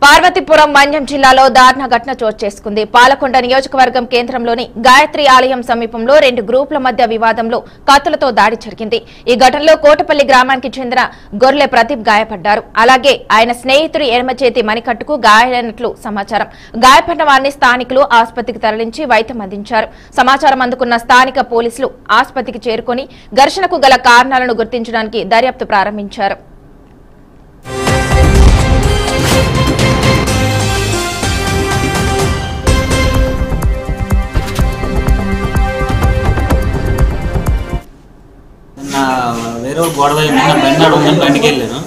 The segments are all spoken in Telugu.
పార్వతీపురం మన్యం జిల్లాలో దారుణ ఘటన చోటు చేసుకుంది. పాలకొండ నియోజకవర్గం కేంద్రంలోని గాయత్రి ఆలయం సమీపంలో రెండు గ్రూపుల మధ్య వివాదంలో కత్తులతో దాడి జరిగింది. ఈ ఘటనలో కోటపల్లి గ్రామానికి చెందిన గొర్లె ప్రదీప్ గాయపడ్డారు. అలాగే ఆయన స్నేహితుడి ఎడమ చేతి మణికట్టుకు గాయాలైనట్లు సమాచారం. గాయపడిన వారిని స్థానికులు ఆసుపత్రికి తరలించి వైద్యం అందించారు. సమాచారం అందుకున్న స్థానిక పోలీసులు ఆసుపత్రికి చేరుకుని ఘర్షణకు గల కారణాలను గుర్తించడానికి దర్యాప్తు ప్రారంభించారు. వేరే గొడవ బండి ఉందని బండికి వెళ్ళాను.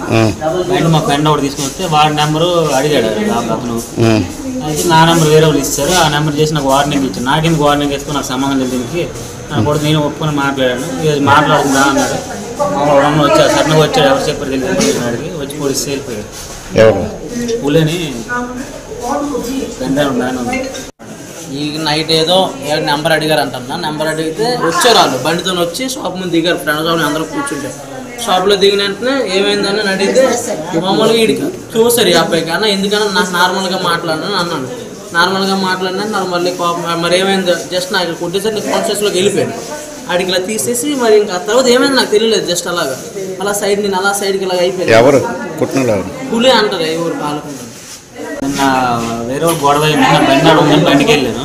బండి మా ఫ్రెండ్ ఒకటి తీసుకుని వస్తే వాడి నెంబరు అడిగాడు అతను. అయితే నా నెంబర్ వేరే వాళ్ళు ఇస్తారు. ఆ నెంబర్ చేసి నాకు వార్నింగ్ ఇచ్చాను. నాకేందుకు వార్నింగ్ వేసుకుని నాకు సంబంధం లేదు దీనికి. నాకు కూడా నేను ఒప్పుకొని మాట్లాడాను. మాట్లాడుతుందా అన్నాడు. మామూలు వచ్చాడు, సడన్గా వచ్చాడు. ఎవరు చెప్పారు తెలియదు. అడిగి వచ్చి పోలీసు వెళ్ళిపోయాడు. పులిని ఫ్రెండ్ ఉన్నాను. ఈ నైట్ ఏదో నెంబర్ అడిగారు అంటున్నా. నెంబర్ అడిగితే వచ్చారు వాళ్ళు బండితో వచ్చి షాప్ ముందు దిగారు. ఫ్రెండ్స్ వాళ్ళు అందరూ కూర్చుంటే షాప్లో దిగిన వెంటనే ఏమైందని అడిగితే మామూలుగా వీడికి చూసారు ఈ అబ్బాయికి. అన్న ఎందుకన్నా నాకు నార్మల్గా మాట్లాడినాను అన్నాను. నార్మల్గా మాట్లాడినా నాకు మళ్ళీ మరి ఏమైంది జస్ట్ నాకు కొట్టేసరి నేను కాన్షియస్లోకి వెళ్ళిపోయాను. ఆడికి ఇలా తీసేసి మరి ఇంకా తర్వాత ఏమైంది నాకు తెలియలేదు. జస్ట్ అలాగా అలా సైడ్ నేను అలా సైడ్కి ఇలాగ అయిపోయింది. పులి అంటారు ఎవరు పాలకుంటారు. వేరే గొడవ బండి ఉందని బండికి వెళ్ళాను.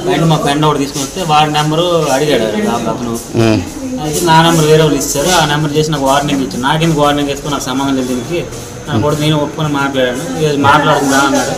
బండి మా ఫ్రెండ్ ఒకటి తీసుకుని వస్తే వాడి నెంబరు అడిగాడు అతను. అయితే నా నెంబర్ వేరే వాళ్ళు ఇస్తారు. ఆ నెంబర్ చేసి నాకు వార్నింగ్ ఇచ్చాను. నాకేందుకు వార్నింగ్ వేసుకుని నాకు సంబంధం లేదు దీనికి. నాకు కూడా నేను ఒప్పుకొని మాట్లాడాను. మాట్లాడుతుందా అన్నాడు.